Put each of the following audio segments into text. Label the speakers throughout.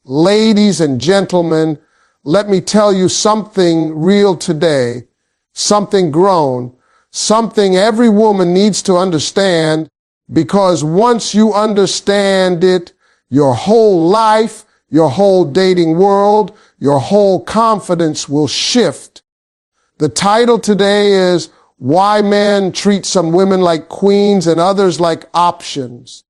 Speaker 1: Ladies and gentlemen, let me tell you something real today, something grown, something every woman needs to understand, because once you understand it, your whole life, your whole dating world, your whole confidence will shift. The title today is Why Men Treat Some Women Like Queens and Others Like Options.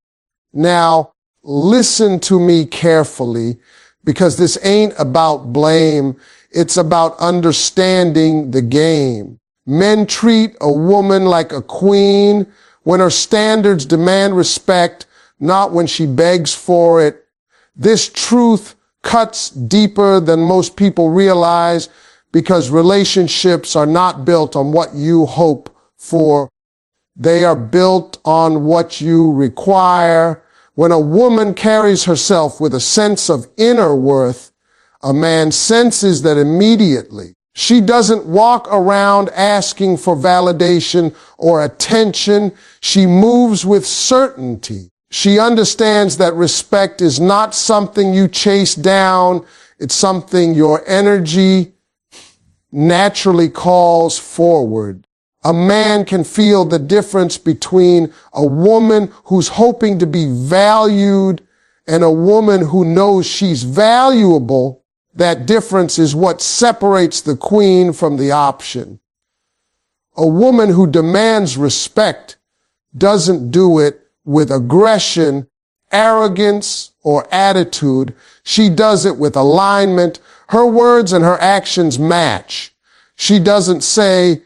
Speaker 1: Now, listen to me carefully, because this ain't about blame. It's about understanding the game. Men treat a woman like a queen when her standards demand respect, not when she begs for it. This truth cuts deeper than most people realize, because relationships are not built on what you hope for. They are built on what you require. When a woman carries herself with a sense of inner worth, a man senses that immediately. She doesn't walk around asking for validation or attention. She moves with certainty. She understands that respect is not something you chase down. It's something your energy naturally calls forward. A man can feel the difference between a woman who's hoping to be valued and a woman who knows she's valuable. That difference is what separates the queen from the option. A woman who demands respect doesn't do it with aggression, arrogance, or attitude. She does it with alignment. Her words and her actions match. She doesn't say,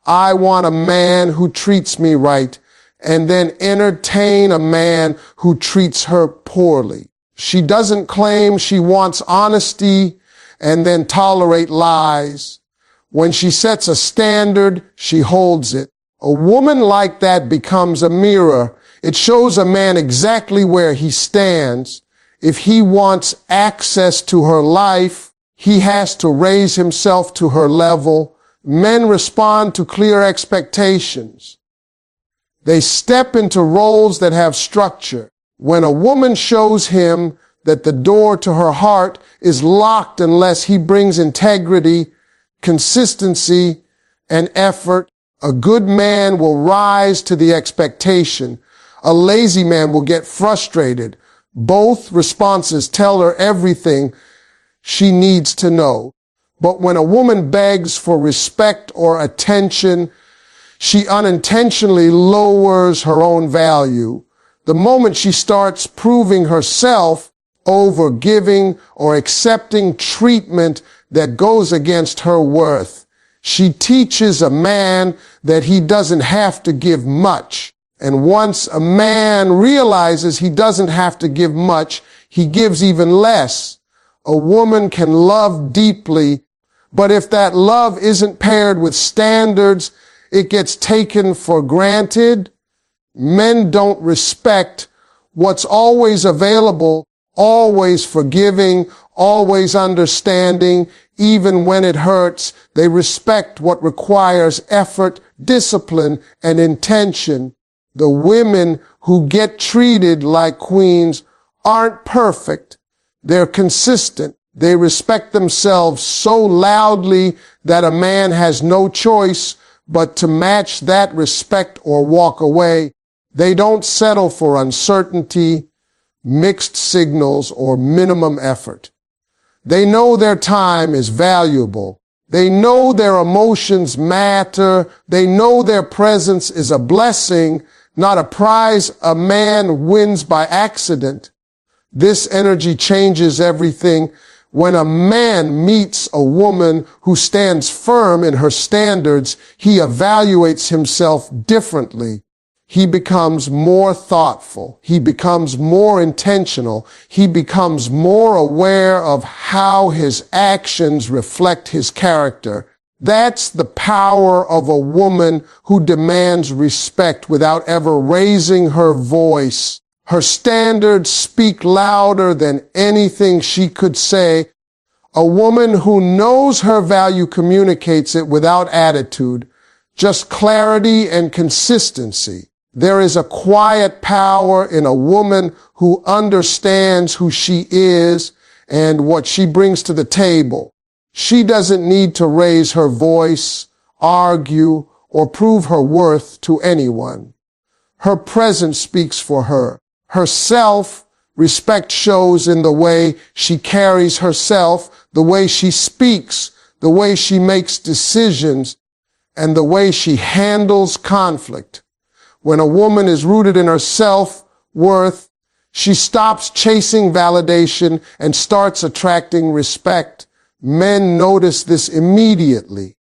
Speaker 1: I want a man who treats me right, and then entertain a man who treats her poorly. She doesn't claim she wants honesty and then tolerate lies. When she sets a standard, she holds it. A woman like that becomes a mirror. It shows a man exactly where he stands. If he wants access to her life, he has to raise himself to her level. Men respond to clear expectations. They step into roles that have structure. When a woman shows him that the door to her heart is locked unless he brings integrity, consistency, and effort, a good man will rise to the expectation. A lazy man will get frustrated. Both responses tell her everything she needs to know. But when a woman begs for respect or attention, she unintentionally lowers her own value. The moment she starts proving herself over giving or accepting treatment that goes against her worth, she teaches a man that he doesn't have to give much. And once a man realizes he doesn't have to give much, he gives even less. A woman can love deeply, but if that love isn't paired with standards, it gets taken for granted. Men don't respect what's always available, always forgiving, always understanding, even when it hurts. They respect what requires effort, discipline, and intention. The women who get treated like queens aren't perfect. They're consistent. They respect themselves so loudly that a man has no choice but to match that respect or walk away. They don't settle for uncertainty, mixed signals, or minimum effort. They know their time is valuable. They know their emotions matter. They know their presence is a blessing, not a prize a man wins by accident. This energy changes everything. When a man meets a woman who stands firm in her standards, he evaluates himself differently. He becomes more thoughtful. He becomes more intentional. He becomes more aware of how his actions reflect his character. That's the power of a woman who demands respect without ever raising her voice. Her standards speak louder than anything she could say. A woman who knows her value communicates it without attitude, just clarity and consistency. There is a quiet power in a woman who understands who she is and what she brings to the table. She doesn't need to raise her voice, argue, or prove her worth to anyone. Her presence speaks for her. Her self-respect shows in the way she carries herself, the way she speaks, the way she makes decisions, and the way she handles conflict. When a woman is rooted in her self-worth, she stops chasing validation and starts attracting respect. Men notice this immediately.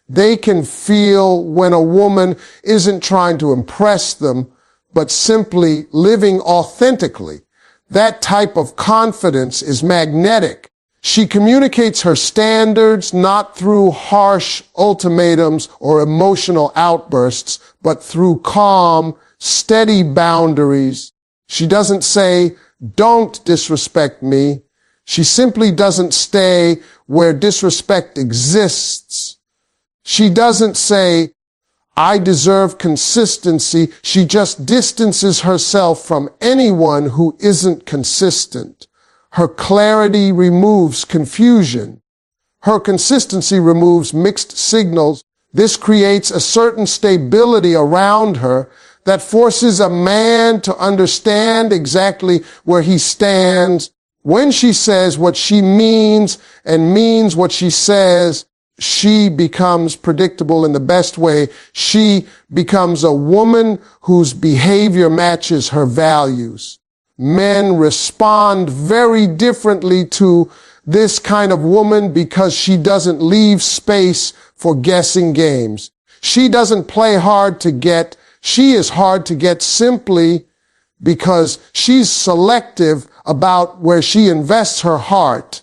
Speaker 1: They can feel when a woman isn't trying to impress them, but simply living authentically. That type of confidence is magnetic. She communicates her standards not through harsh ultimatums or emotional outbursts, but through calm, steady boundaries. She doesn't say, "Don't disrespect me." She simply doesn't stay where disrespect exists. She doesn't say, "I deserve consistency." She just distances herself from anyone who isn't consistent. Her clarity removes confusion. Her consistency removes mixed signals. This creates a certain stability around her that forces a man to understand exactly where he stands. When she says what she means and means what she says, she becomes predictable in the best way. She becomes a woman whose behavior matches her values. Men respond very differently to this kind of woman because she doesn't leave space for guessing games. She doesn't play hard to get. She is hard to get simply because she's selective about where she invests her heart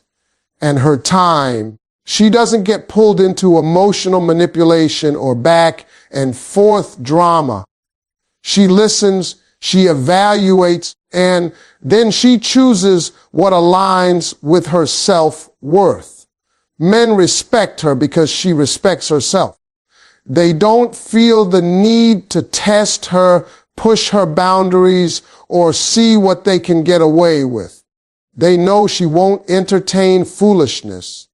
Speaker 1: and her time. She doesn't get pulled into emotional manipulation or back and forth drama. She listens, she evaluates, and then she chooses what aligns with her self-worth. Men respect her because she respects herself. They don't feel the need to test her, push her boundaries, or see what they can get away with. They know she won't entertain foolishness.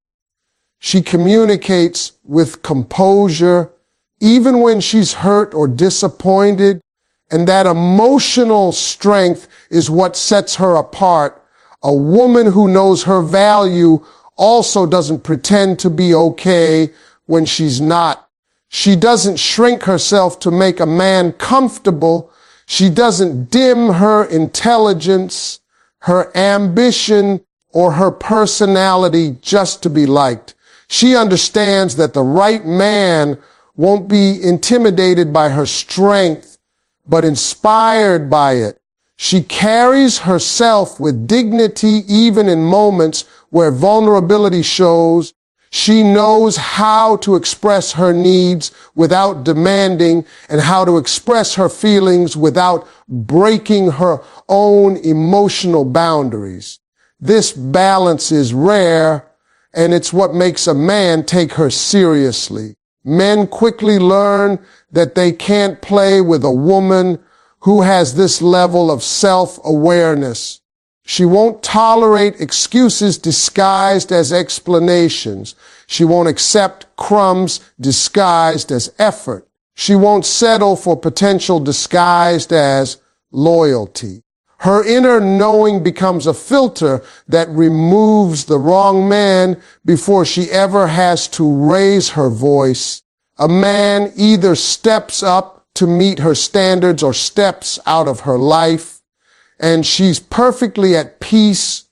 Speaker 1: She communicates with composure, even when she's hurt or disappointed, and that emotional strength is what sets her apart. A woman who knows her value also doesn't pretend to be okay when she's not. She doesn't shrink herself to make a man comfortable. She doesn't dim her intelligence, her ambition, or her personality just to be liked. She understands that the right man won't be intimidated by her strength, but inspired by it. She carries herself with dignity even in moments where vulnerability shows. She knows how to express her needs without demanding and how to express her feelings without breaking her own emotional boundaries. This balance is rare, and it's what makes a man take her seriously. Men quickly learn that they can't play with a woman who has this level of self-awareness. She won't tolerate excuses disguised as explanations. She won't accept crumbs disguised as effort. She won't settle for potential disguised as loyalty. Her inner knowing becomes a filter that removes the wrong man before she ever has to raise her voice. A man either steps up to meet her standards or steps out of her life. And she's perfectly at peace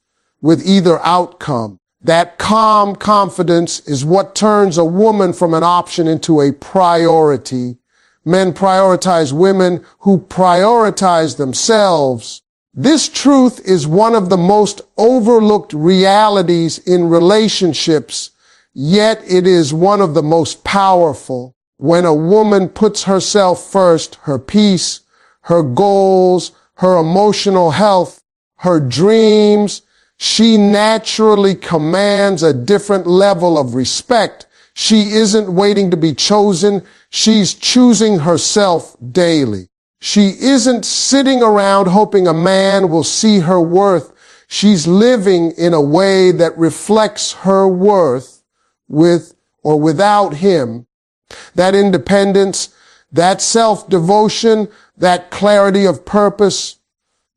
Speaker 1: with either outcome. That calm confidence is what turns a woman from an option into a priority. Men prioritize women who prioritize themselves. This truth is one of the most overlooked realities in relationships, yet it is one of the most powerful. When a woman puts herself first, her peace, her goals, her emotional health, her dreams, she naturally commands a different level of respect. She isn't waiting to be chosen. She's choosing herself daily. She isn't sitting around hoping a man will see her worth. She's living in a way that reflects her worth with or without him. That independence, that self-devotion, that clarity of purpose,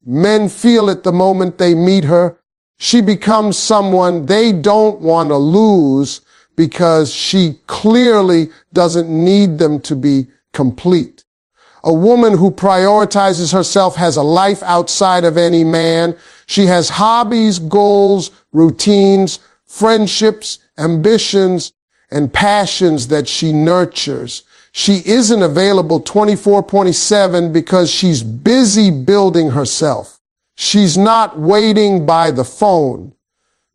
Speaker 1: men feel it the moment they meet her. She becomes someone they don't want to lose because she clearly doesn't need them to be complete. A woman who prioritizes herself has a life outside of any man. She has hobbies, goals, routines, friendships, ambitions, and passions that she nurtures. She isn't available 24/7 because she's busy building herself. She's not waiting by the phone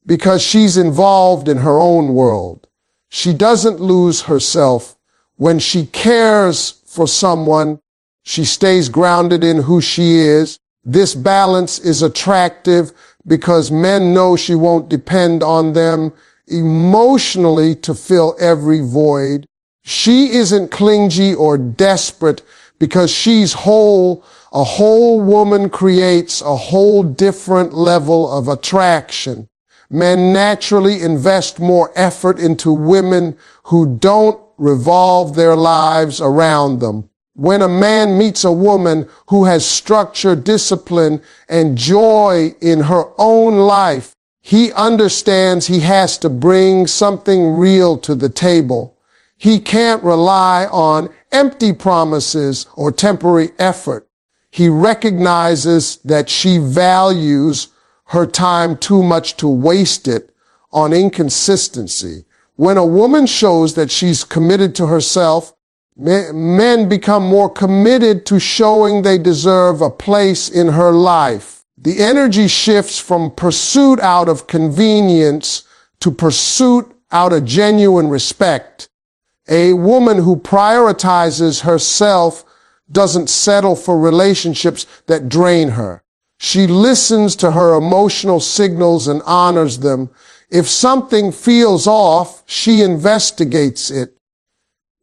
Speaker 1: because she's involved in her own world. She doesn't lose herself. When she cares for someone, she stays grounded in who she is. This balance is attractive because men know she won't depend on them emotionally to fill every void. She isn't clingy or desperate because she's whole. A whole woman creates a whole different level of attraction. Men naturally invest more effort into women who don't revolve their lives around them. When a man meets a woman who has structure, discipline, and joy in her own life, he understands he has to bring something real to the table. He can't rely on empty promises or temporary effort. He recognizes that she values her time too much to waste it on inconsistency. When a woman shows that she's committed to herself, men become more committed to showing they deserve a place in her life. The energy shifts from pursuit out of convenience to pursuit out of genuine respect. A woman who prioritizes herself doesn't settle for relationships that drain her. She listens to her emotional signals and honors them. If something feels off, she investigates it.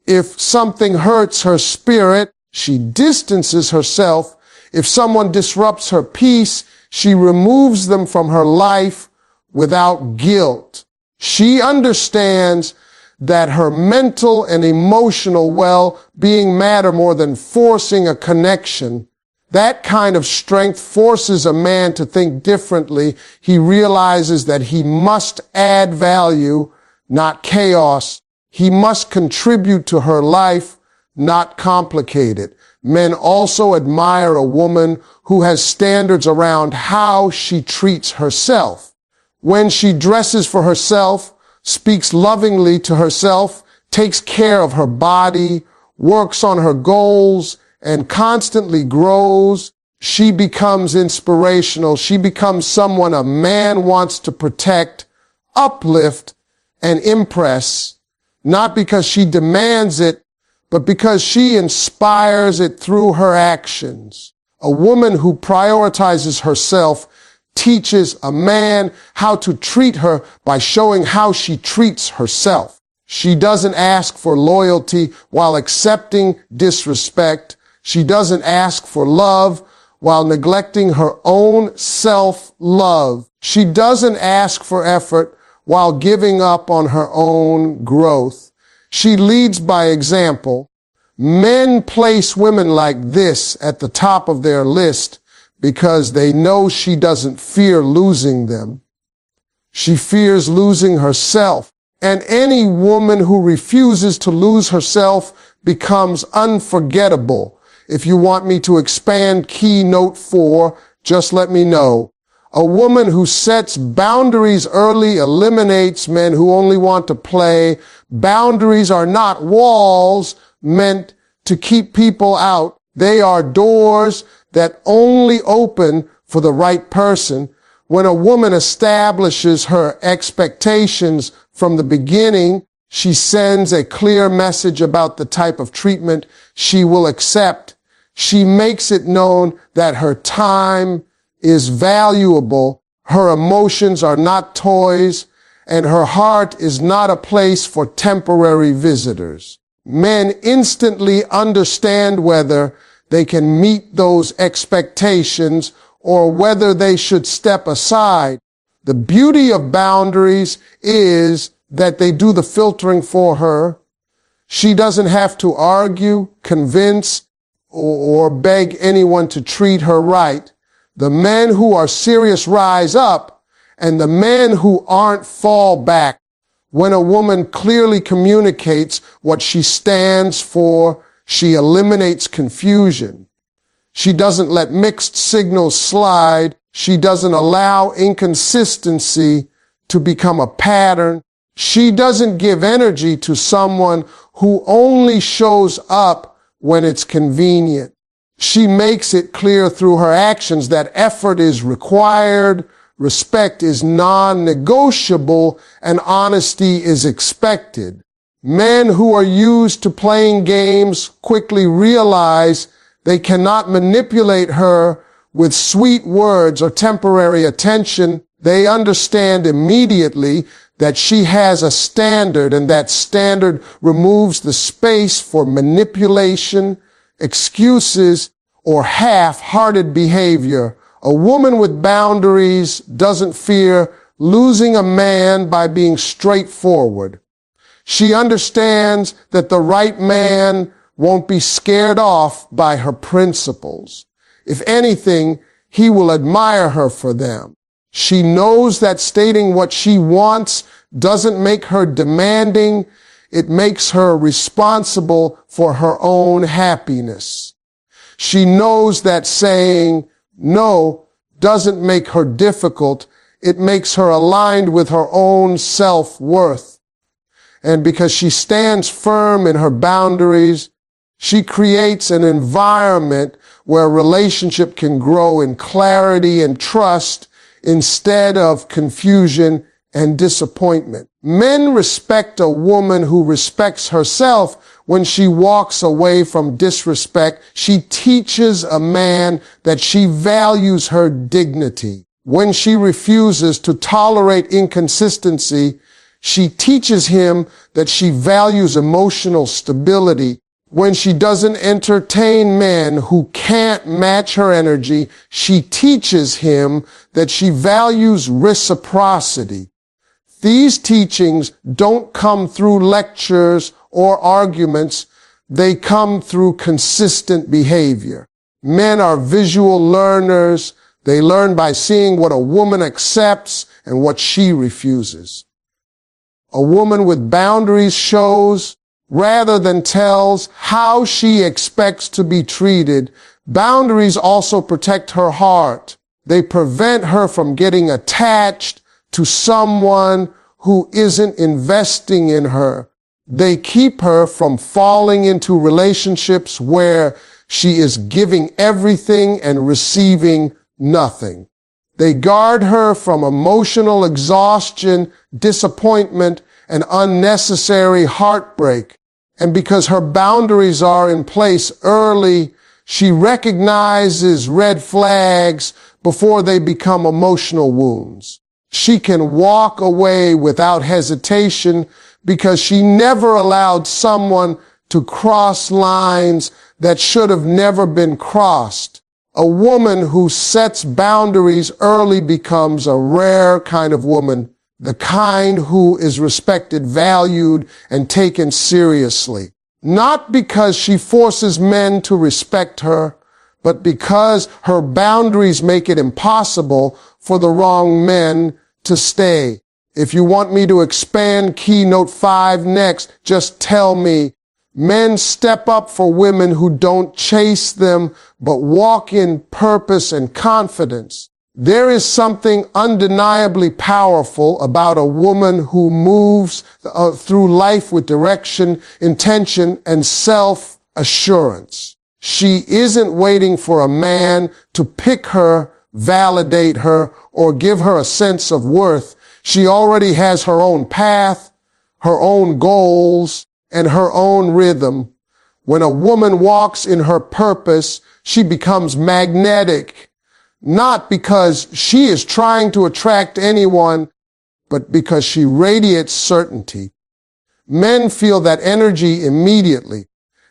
Speaker 1: If something hurts her spirit, she distances herself. If someone disrupts her peace, she removes them from her life without guilt. She understands that her mental and emotional well-being matter more than forcing a connection. That kind of strength forces a man to think differently. He realizes that he must add value, not chaos. He must contribute to her life, not complicate it. Men also admire a woman who has standards around how she treats herself. When she dresses for herself, speaks lovingly to herself, takes care of her body, works on her goals, and constantly grows, she becomes inspirational. She becomes someone a man wants to protect, uplift, and impress, not because she demands it, but because she inspires it through her actions. A woman who prioritizes herself teaches a man how to treat her by showing how she treats herself. She doesn't ask for loyalty while accepting disrespect. She doesn't ask for love while neglecting her own self-love. She doesn't ask for effort while giving up on her own growth. She leads by example. Men place women like this at the top of their list because they know she doesn't fear losing them. She fears losing herself. And any woman who refuses to lose herself becomes unforgettable. If you want me to expand keynote 4, just let me know. A woman who sets boundaries early eliminates men who only want to play. Boundaries are not walls meant to keep people out. They are doors that only open for the right person. When a woman establishes her expectations from the beginning, she sends a clear message about the type of treatment she will accept. She makes it known that her time is valuable, her emotions are not toys, and her heart is not a place for temporary visitors. Men instantly understand whether they can meet those expectations or whether they should step aside. The beauty of boundaries is that they do the filtering for her. She doesn't have to argue, convince, or beg anyone to treat her right. The men who are serious rise up, and the men who aren't fall back. When a woman clearly communicates what she stands for, she eliminates confusion. She doesn't let mixed signals slide. She doesn't allow inconsistency to become a pattern. She doesn't give energy to someone who only shows up when it's convenient. She makes it clear through her actions that effort is required, respect is non-negotiable, and honesty is expected. Men who are used to playing games quickly realize they cannot manipulate her with sweet words or temporary attention. They understand immediately that she has a standard, and that standard removes the space for manipulation, excuses, or half-hearted behavior. A woman with boundaries doesn't fear losing a man by being straightforward. She understands that the right man won't be scared off by her principles. If anything, he will admire her for them. She knows that stating what she wants doesn't make her demanding. It makes her responsible for her own happiness. She knows that saying no doesn't make her difficult. It makes her aligned with her own self-worth. And because she stands firm in her boundaries, she creates an environment where a relationship can grow in clarity and trust instead of confusion and disappointment. Men respect a woman who respects herself when she walks away from disrespect. She teaches a man that she values her dignity. When she refuses to tolerate inconsistency, she teaches him that she values emotional stability. When she doesn't entertain men who can't match her energy, she teaches him that she values reciprocity. These teachings don't come through lectures or arguments. They come through consistent behavior. Men are visual learners. They learn by seeing what a woman accepts and what she refuses. A woman with boundaries shows rather than tells how she expects to be treated. Boundaries also protect her heart. They prevent her from getting attached to someone who isn't investing in her. They keep her from falling into relationships where she is giving everything and receiving nothing. They guard her from emotional exhaustion, disappointment, and unnecessary heartbreak. And because her boundaries are in place early, she recognizes red flags before they become emotional wounds. She can walk away without hesitation because she never allowed someone to cross lines that should have never been crossed. A woman who sets boundaries early becomes a rare kind of woman, the kind who is respected, valued, and taken seriously. Not because she forces men to respect her, but because her boundaries make it impossible for the wrong men to stay. If you want me to expand keynote 5 next, just tell me. Men step up for women who don't chase them, but walk in purpose and confidence. There is something undeniably powerful about a woman who moves through life with direction, intention, and self-assurance. She isn't waiting for a man to pick her, validate her, or give her a sense of worth. She already has her own path, her own goals, and her own rhythm. When a woman walks in her purpose, she becomes magnetic, not because she is trying to attract anyone, but because she radiates certainty. Men feel that energy immediately.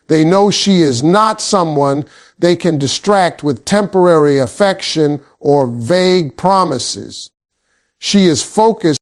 Speaker 1: They know she is not someone they can distract with temporary affection or vague promises. She is focused